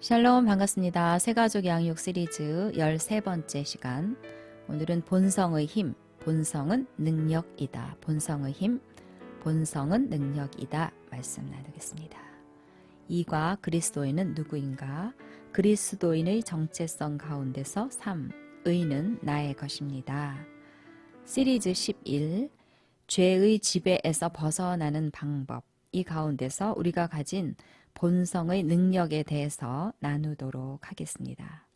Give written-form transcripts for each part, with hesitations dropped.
샬롬 반갑습니다. 새가족 양육 시리즈 13번째 시간. 오늘은 본성의 힘, 본성은 능력이다. 본성의 힘, 본성은 능력이다. 말씀 나누겠습니다. 이과 그리스도인은 누구인가? 그리스도인의 정체성 가운데서 3. 의는 나의 것입니다. 시리즈 11. 죄의 지배에서 벗어나는 방법. 이 가운데서 우리가 가진 본성의 능력에 대해서 나누도록 하겠습니다.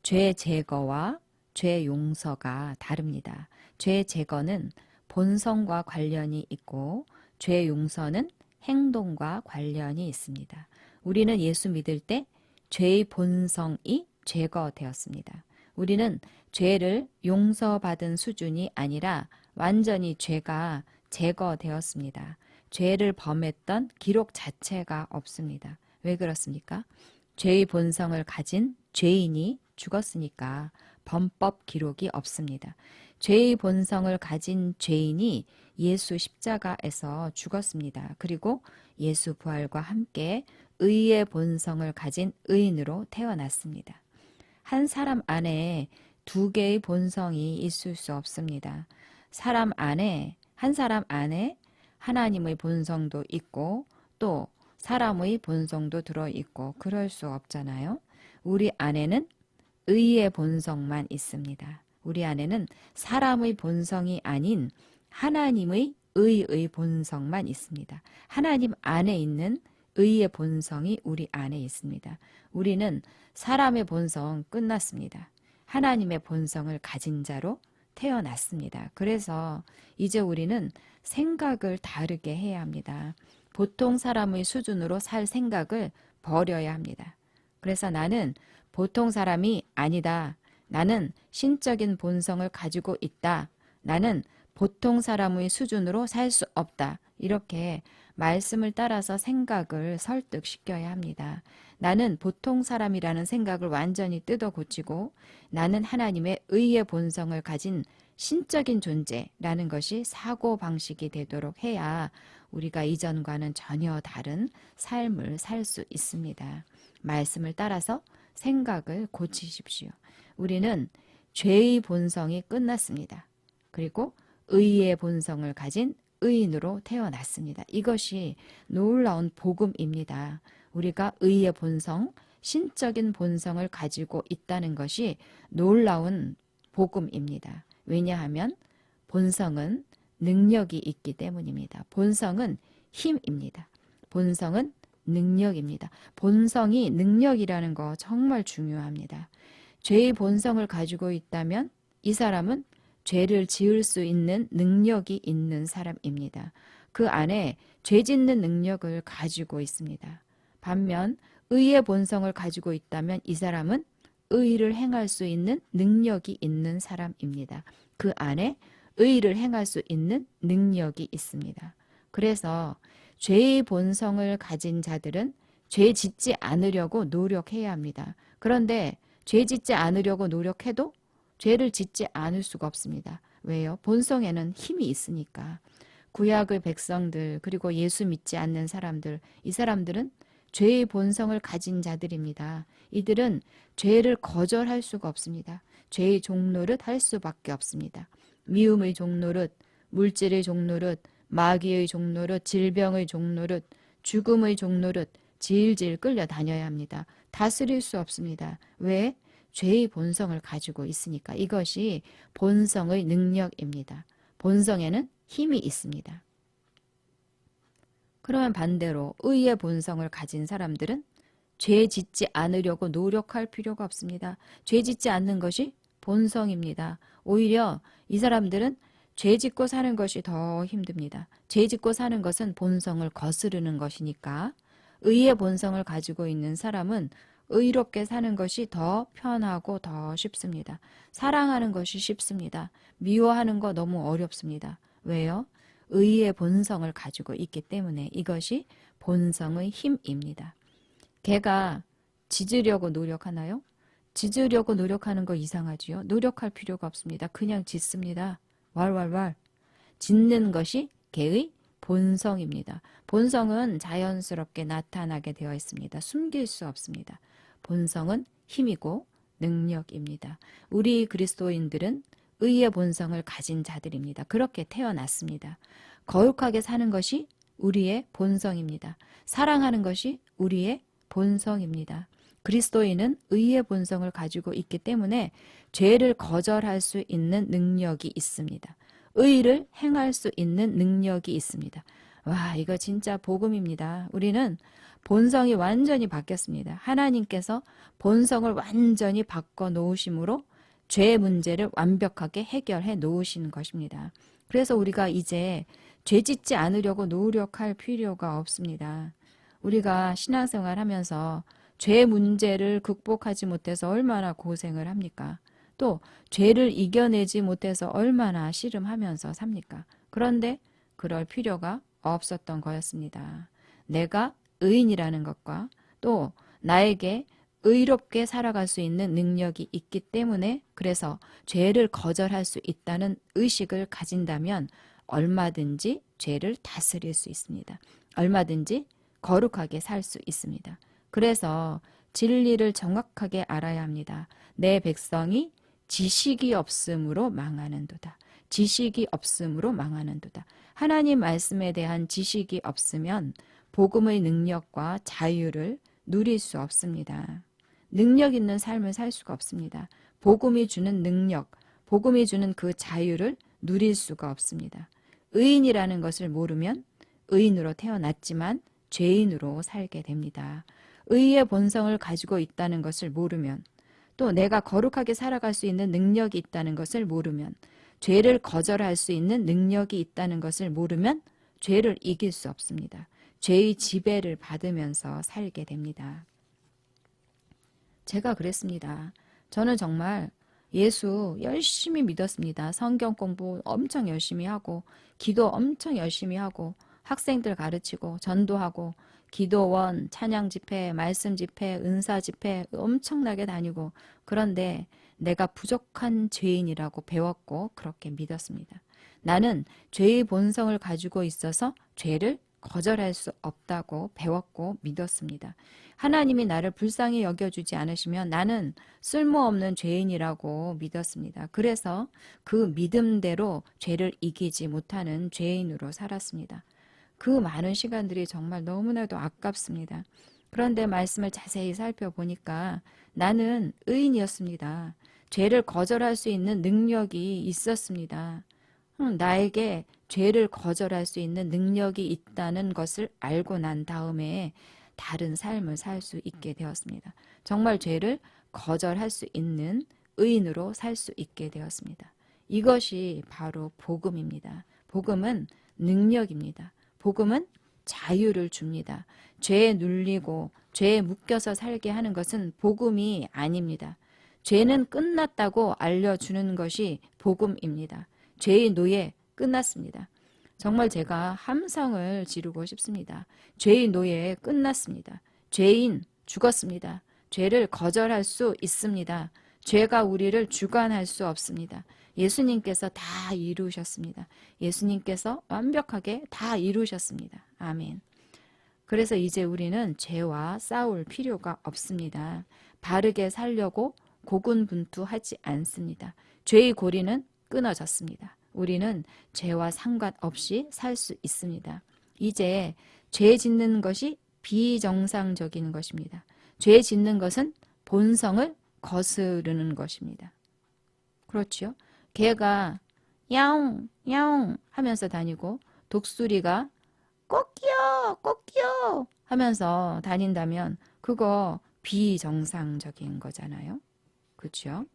죄 제거와 죄 용서가 다릅니다. 죄 제거는 본성과 관련이 있고 죄 용서는 행동과 관련이 있습니다. 우리는 예수 믿을 때 죄의 본성이 제거되었습니다. 우리는 죄를 용서받은 수준이 아니라 완전히 죄가 제거되었습니다. 죄를 범했던 기록 자체가 없습니다. 왜 그렇습니까? 죄의 본성을 가진 죄인이 죽었으니까 범법 기록이 없습니다. 죄의 본성을 가진 죄인이 예수 십자가에서 죽었습니다. 그리고 예수 부활과 함께 의의 본성을 가진 의인으로 태어났습니다. 한 사람 안에 두 개의 본성이 있을 수 없습니다. 한 사람 안에 하나님의 본성도 있고 또 사람의 본성도 들어있고 그럴 수 없잖아요. 우리 안에는 의의 본성만 있습니다. 우리 안에는 사람의 본성이 아닌 하나님의 의의 본성만 있습니다. 하나님 안에 있는 의의 본성이 우리 안에 있습니다. 우리는 사람의 본성 끝났습니다. 하나님의 본성을 가진 자로 태어났습니다. 그래서 이제 우리는 생각을 다르게 해야 합니다. 보통 사람의 수준으로 살 생각을 버려야 합니다. 그래서 나는 보통 사람이 아니다. 나는 신적인 본성을 가지고 있다. 나는 보통 사람의 수준으로 살 수 없다. 이렇게 말씀을 따라서 생각을 설득시켜야 합니다. 나는 보통 사람이라는 생각을 완전히 뜯어 고치고 나는 하나님의 의의 본성을 가진 신적인 존재라는 것이 사고방식이 되도록 해야 우리가 이전과는 전혀 다른 삶을 살 수 있습니다. 말씀을 따라서 생각을 고치십시오. 우리는 죄의 본성이 끝났습니다. 그리고 의의 본성을 가진 의인으로 태어났습니다. 이것이 놀라운 복음입니다. 우리가 의의 본성, 신적인 본성을 가지고 있다는 것이 놀라운 복음입니다. 왜냐하면 본성은 능력이 있기 때문입니다. 본성은 힘입니다. 본성은 능력입니다. 본성이 능력이라는 거 정말 중요합니다. 죄의 본성을 가지고 있다면 이 사람은 죄를 지을 수 있는 능력이 있는 사람입니다. 그 안에 죄 짓는 능력을 가지고 있습니다. 반면 의의 본성을 가지고 있다면 이 사람은 의를 행할 수 있는 능력이 있는 사람입니다. 그 안에 의를 행할 수 있는 능력이 있습니다. 그래서 죄의 본성을 가진 자들은 죄 짓지 않으려고 노력해야 합니다. 그런데 죄 짓지 않으려고 노력해도 죄를 짓지 않을 수가 없습니다. 왜요? 본성에는 힘이 있으니까. 구약의 백성들 그리고 예수 믿지 않는 사람들, 이 사람들은 죄의 본성을 가진 자들입니다. 이들은 죄를 거절할 수가 없습니다. 죄의 종노릇 할 수밖에 없습니다. 미움의 종노릇, 물질의 종노릇, 마귀의 종노릇, 질병의 종노릇, 죽음의 종노릇 질질 끌려다녀야 합니다. 다스릴 수 없습니다. 왜? 죄의 본성을 가지고 있으니까. 이것이 본성의 능력입니다. 본성에는 힘이 있습니다. 그러면 반대로 의의 본성을 가진 사람들은 죄 짓지 않으려고 노력할 필요가 없습니다. 죄 짓지 않는 것이 본성입니다. 오히려 이 사람들은 죄 짓고 사는 것이 더 힘듭니다. 죄 짓고 사는 것은 본성을 거스르는 것이니까 의의 본성을 가지고 있는 사람은 의롭게 사는 것이 더 편하고 더 쉽습니다. 사랑하는 것이 쉽습니다. 미워하는 거 너무 어렵습니다. 왜요? 의의 본성을 가지고 있기 때문에 이것이 본성의 힘입니다. 개가 짖으려고 노력하나요? 짖으려고 노력하는 거 이상하지요? 노력할 필요가 없습니다. 그냥 짖습니다. 왈왈왈. 짖는 것이 개의 본성입니다. 본성은 자연스럽게 나타나게 되어 있습니다. 숨길 수 없습니다. 본성은 힘이고 능력입니다. 우리 그리스도인들은 의의 본성을 가진 자들입니다. 그렇게 태어났습니다. 거룩하게 사는 것이 우리의 본성입니다. 사랑하는 것이 우리의 본성입니다. 그리스도인은 의의 본성을 가지고 있기 때문에 죄를 거절할 수 있는 능력이 있습니다. 의를 행할 수 있는 능력이 있습니다. 와, 이거 진짜 복음입니다. 우리는 본성이 완전히 바뀌었습니다. 하나님께서 본성을 완전히 바꿔 놓으심으로 죄 문제를 완벽하게 해결해 놓으신 것입니다. 그래서 우리가 이제 죄 짓지 않으려고 노력할 필요가 없습니다. 우리가 신앙생활 하면서 죄 문제를 극복하지 못해서 얼마나 고생을 합니까? 또 죄를 이겨내지 못해서 얼마나 씨름하면서 삽니까? 그런데 그럴 필요가 없었던 거였습니다. 내가 의인이라는 것과 또 나에게 의롭게 살아갈 수 있는 능력이 있기 때문에 그래서 죄를 거절할 수 있다는 의식을 가진다면 얼마든지 죄를 다스릴 수 있습니다. 얼마든지 거룩하게 살 수 있습니다. 그래서 진리를 정확하게 알아야 합니다. 내 백성이 지식이 없음으로 망하는도다. 지식이 없음으로 망하는도다. 하나님 말씀에 대한 지식이 없으면 복음의 능력과 자유를 누릴 수 없습니다. 능력 있는 삶을 살 수가 없습니다. 복음이 주는 능력, 복음이 주는 그 자유를 누릴 수가 없습니다. 의인이라는 것을 모르면 의인으로 태어났지만 죄인으로 살게 됩니다. 의의 본성을 가지고 있다는 것을 모르면 또 내가 거룩하게 살아갈 수 있는 능력이 있다는 것을 모르면 죄를 거절할 수 있는 능력이 있다는 것을 모르면 죄를 이길 수 없습니다. 죄의 지배를 받으면서 살게 됩니다. 제가 그랬습니다. 저는 정말 예수 열심히 믿었습니다. 성경 공부 엄청 열심히 하고 기도 엄청 열심히 하고 학생들 가르치고 전도하고 기도원, 찬양 집회, 말씀 집회, 은사 집회 엄청나게 다니고 그런데 내가 부족한 죄인이라고 배웠고 그렇게 믿었습니다. 나는 죄의 본성을 가지고 있어서 죄를 거절할 수 없다고 배웠고 믿었습니다. 하나님이 나를 불쌍히 여겨주지 않으시면 나는 쓸모없는 죄인이라고 믿었습니다. 그래서 그 믿음대로 죄를 이기지 못하는 죄인으로 살았습니다. 그 많은 시간들이 정말 너무나도 아깝습니다. 그런데 말씀을 자세히 살펴보니까 나는 의인이었습니다. 죄를 거절할 수 있는 능력이 있었습니다. 나에게 죄를 거절할 수 있는 능력이 있다는 것을 알고 난 다음에 다른 삶을 살 수 있게 되었습니다. 정말 죄를 거절할 수 있는 의인으로 살 수 있게 되었습니다. 이것이 바로 복음입니다. 복음은 능력입니다. 복음은 자유를 줍니다. 죄에 눌리고 죄에 묶여서 살게 하는 것은 복음이 아닙니다. 죄는 끝났다고 알려주는 것이 복음입니다. 죄의 노예 끝났습니다. 정말 제가 함성을 지르고 싶습니다. 죄의 노예 끝났습니다. 죄인 죽었습니다. 죄를 거절할 수 있습니다. 죄가 우리를 주관할 수 없습니다. 예수님께서 다 이루셨습니다. 예수님께서 완벽하게 다 이루셨습니다. 아멘. 그래서 이제 우리는 죄와 싸울 필요가 없습니다. 바르게 살려고 고군분투하지 않습니다. 죄의 고리는 끊어졌습니다. 우리는 죄와 상관없이 살 수 있습니다. 이제 죄 짓는 것이 비정상적인 것입니다. 죄 짓는 것은 본성을 거스르는 것입니다. 그렇죠? 개가 야옹 야옹 하면서 다니고 독수리가 꼬끼요 꼬끼요 하면서 다닌다면 그거 비정상적인 거잖아요. 그렇죠?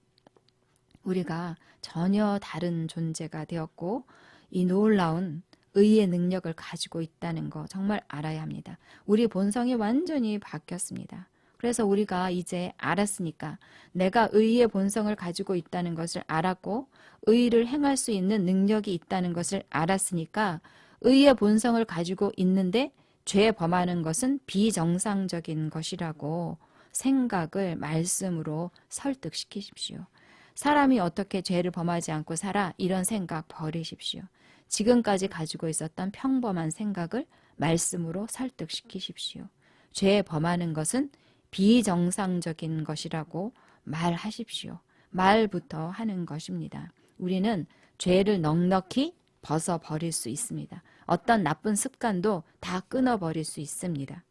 우리가 전혀 다른 존재가 되었고 이 놀라운 의의 능력을 가지고 있다는 거 정말 알아야 합니다. 우리 본성이 완전히 바뀌었습니다. 그래서 우리가 이제 알았으니까 내가 의의 본성을 가지고 있다는 것을 알았고 의를 행할 수 있는 능력이 있다는 것을 알았으니까 의의 본성을 가지고 있는데 죄 범하는 것은 비정상적인 것이라고 생각을 말씀으로 설득시키십시오. 사람이 어떻게 죄를 범하지 않고 살아? 이런 생각 버리십시오. 지금까지 가지고 있었던 평범한 생각을 말씀으로 설득시키십시오. 죄 범하는 것은 비정상적인 것이라고 말하십시오. 말부터 하는 것입니다. 우리는 죄를 넉넉히 벗어버릴 수 있습니다. 어떤 나쁜 습관도 다 끊어버릴 수 있습니다.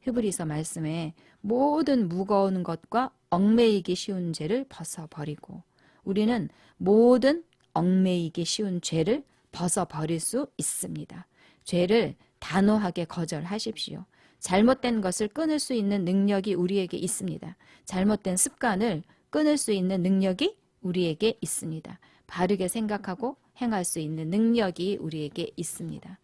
히브리서 말씀에 모든 무거운 것과 얽매이기 쉬운 죄를 벗어버리고 우리는 모든 얽매이기 쉬운 죄를 벗어버릴 수 있습니다. 죄를 단호하게 거절하십시오. 잘못된 것을 끊을 수 있는 능력이 우리에게 있습니다. 잘못된 습관을 끊을 수 있는 능력이 우리에게 있습니다. 바르게 생각하고 행할 수 있는 능력이 우리에게 있습니다.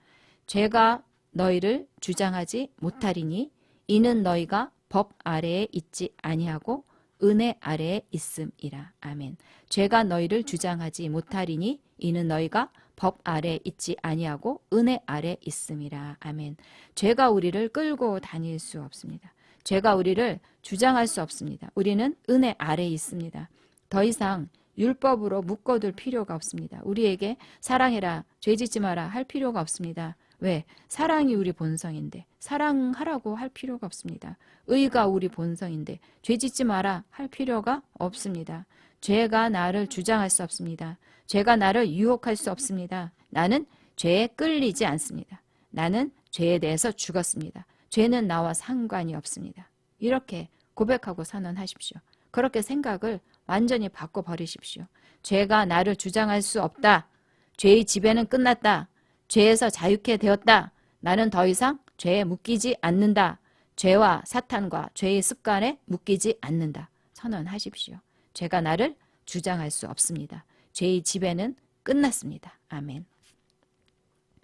죄가 너희를 주장하지 못하리니 이는 너희가 법 아래에 있지 아니하고 은혜 아래에 있음이라. 아멘. 죄가 너희를 주장하지 못하리니 이는 너희가 법 아래에 있지 아니하고 은혜 아래에 있음이라. 아멘. 죄가 우리를 끌고 다닐 수 없습니다. 죄가 우리를 주장할 수 없습니다. 우리는 은혜 아래에 있습니다. 더 이상 율법으로 묶어둘 필요가 없습니다. 우리에게 사랑해라, 죄짓지 마라 할 필요가 없습니다. 왜? 사랑이 우리 본성인데 사랑하라고 할 필요가 없습니다. 의가 우리 본성인데 죄짓지 마라 할 필요가 없습니다. 죄가 나를 주장할 수 없습니다. 죄가 나를 유혹할 수 없습니다. 나는 죄에 끌리지 않습니다. 나는 죄에 대해서 죽었습니다. 죄는 나와 상관이 없습니다. 이렇게 고백하고 선언하십시오. 그렇게 생각을 완전히 바꿔버리십시오. 죄가 나를 주장할 수 없다. 죄의 지배는 끝났다. 죄에서 자유케 되었다. 나는 더 이상 죄에 묶이지 않는다. 죄와 사탄과 죄의 습관에 묶이지 않는다. 선언하십시오. 죄가 나를 주장할 수 없습니다. 죄의 지배는 끝났습니다. 아멘.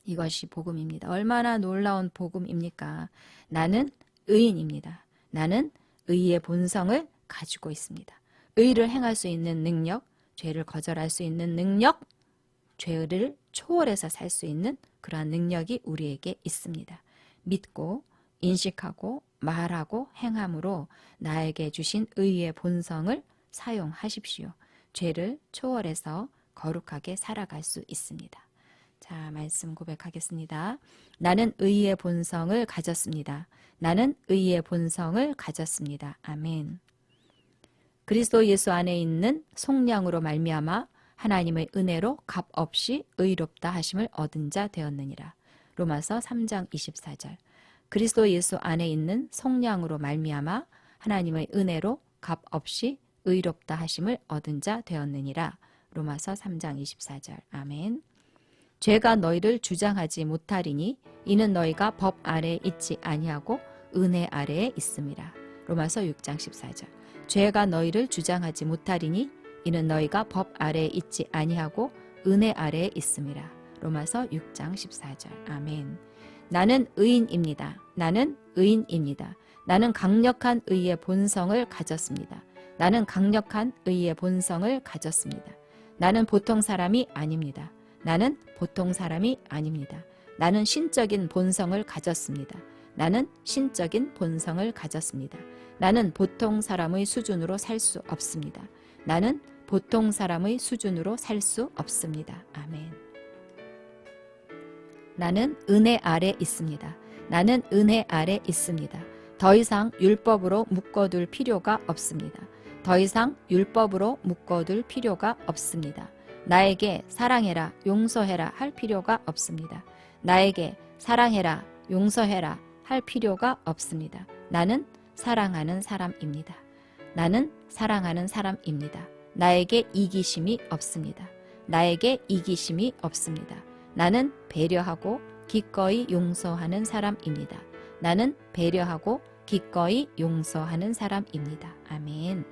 이것이 복음입니다. 얼마나 놀라운 복음입니까? 나는 의인입니다. 나는 의의 본성을 가지고 있습니다. 의를 행할 수 있는 능력, 죄를 거절할 수 있는 능력, 죄를 초월해서 살 수 있는 그러한 능력이 우리에게 있습니다. 믿고 인식하고 말하고 행함으로 나에게 주신 의의 본성을 사용하십시오. 죄를 초월해서 거룩하게 살아갈 수 있습니다. 자, 말씀 고백하겠습니다. 나는 의의 본성을 가졌습니다. 나는 의의 본성을 가졌습니다. 아멘. 그리스도 예수 안에 있는 속량으로 말미암아 하나님의 은혜로 값없이 의롭다 하심을 얻은 자 되었느니라. 로마서 3장 24절. 그리스도 예수 안에 있는 속량으로 말미암아 하나님의 은혜로 값없이 의롭다 하심을 얻은 자 되었느니라. 로마서 3장 24절. 아멘. 죄가 너희를 주장하지 못하리니 이는 너희가 법 아래에 있지 아니하고 은혜 아래에 있음이라. 로마서 6장 14절. 죄가 너희를 주장하지 못하리니 이는 너희가 법 아래에 있지 아니하고 은혜 아래에 있음이라. 로마서 6장 14절. 아멘. 나는 의인입니다. 나는 의인입니다. 나는 강력한 의의 본성을 가졌습니다. 나는 강력한 의의 본성을 가졌습니다. 나는 보통 사람이 아닙니다. 나는 보통 사람이 아닙니다. 나는 신적인 본성을 가졌습니다. 나는 신적인 본성을 가졌습니다. 나는 보통 사람의 수준으로 살 수 없습니다. 나는 보통 사람의 수준으로 살 수 없습니다. 아멘. 나는 은혜 아래 있습니다. 나는 은혜 아래 있습니다. 더 이상 율법으로 묶어둘 필요가 없습니다. 더 이상 율법으로 묶어둘 필요가 없습니다. 나에게 사랑해라, 용서해라 할 필요가 없습니다. 나에게 사랑해라, 용서해라 할 필요가 없습니다. 나는 사랑하는 사람입니다. 나는 사랑하는 사람입니다. 나에게 이기심이 없습니다. 나에게 이기심이 없습니다. 나는 배려하고 기꺼이 용서하는 사람입니다. 나는 배려하고 기꺼이 용서하는 사람입니다. 아멘.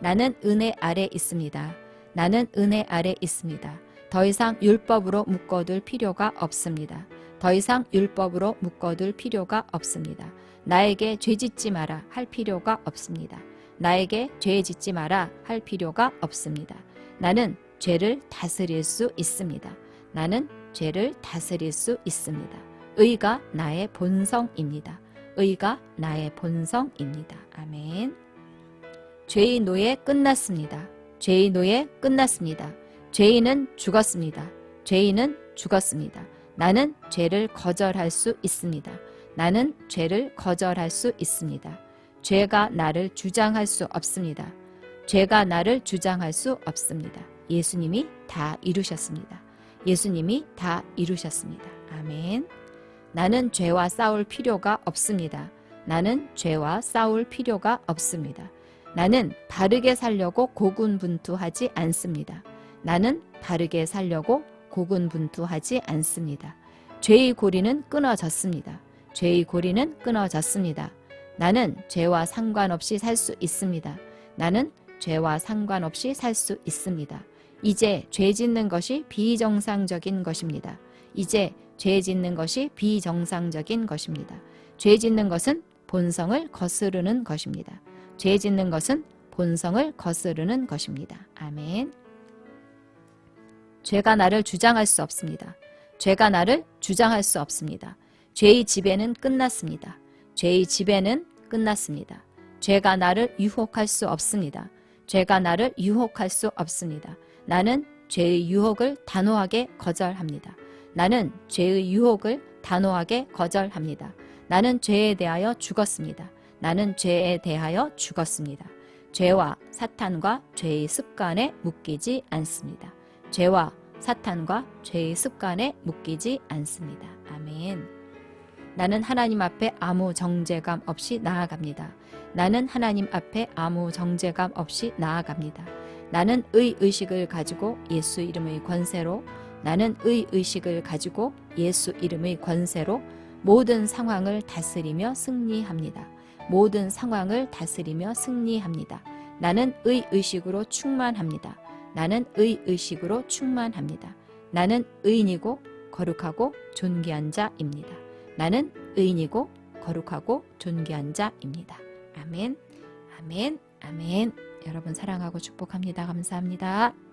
나는 은혜 아래 있습니다. 나는 은혜 아래 있습니다. 더 이상 율법으로 묶어둘 필요가 없습니다. 더 이상 율법으로 묶어둘 필요가 없습니다. 나에게 죄짓지 마라 할 필요가 없습니다. 나에게 죄짓지 마라 할 필요가 없습니다. 나는 죄를 다스릴 수 있습니다. 나는 죄를 다스릴 수 있습니다. 의가 나의 본성입니다. 의가 나의 본성입니다. 아멘. 죄의 노예 끝났습니다. 죄의 노예 끝났습니다. 죄인은 죽었습니다. 죄인은 죽었습니다. 나는 죄를 거절할 수 있습니다. 나는 죄를 거절할 수 있습니다. 죄가 나를 주장할 수 없습니다. 죄가 나를 주장할 수 없습니다. 예수님이 다 이루셨습니다. 예수님이 다 이루셨습니다. 아멘. 나는 죄와 싸울 필요가 없습니다. 나는 죄와 싸울 필요가 없습니다. 나는 바르게 살려고 고군분투하지 않습니다. 나는 바르게 살려고 고군분투하지 않습니다. 죄의 고리는 끊어졌습니다. 죄의 고리는 끊어졌습니다. 나는 죄와 상관없이 살 수 있습니다. 나는 죄와 상관없이 살 수 있습니다. 이제 죄 짓는 것이 비정상적인 것입니다. 이제 죄 짓는 것이 비정상적인 것입니다. 죄 짓는 것은 본성을 거스르는 것입니다. 죄 짓는 것은 본성을 거스르는 것입니다. 아멘. 죄가 나를 주장할 수 없습니다. 죄가 나를 주장할 수 없습니다. 죄의 지배는 끝났습니다. 죄의 지배는 끝났습니다. 죄가 나를 유혹할 수 없습니다. 죄가 나를 유혹할 수 없습니다. 나는 죄의 유혹을 단호하게 거절합니다. 나는 죄의 유혹을 단호하게 거절합니다. 나는 죄에 대하여 죽었습니다. 나는 죄에 대하여 죽었습니다. 죄와 사탄과 죄의 습관에 묶이지 않습니다. 죄와 사탄과 죄의 습관에 묶이지 않습니다. 아멘. 나는 하나님 앞에 아무 정죄감 없이 나아갑니다. 나는 하나님 앞에 아무 정죄감 없이 나아갑니다. 나는 의의식을 가지고 예수 이름의 권세로 나는 의의식을 가지고 예수 이름의 권세로 모든 상황을 다스리며 승리합니다. 모든 상황을 다스리며 승리합니다. 나는 의의식으로 충만합니다. 나는 의의식으로 충만합니다. 나는 의인이고 거룩하고 존귀한 자입니다. 나는 의인이고 거룩하고 존귀한 자입니다. 아멘, 아멘, 아멘. 여러분 사랑하고 축복합니다. 감사합니다.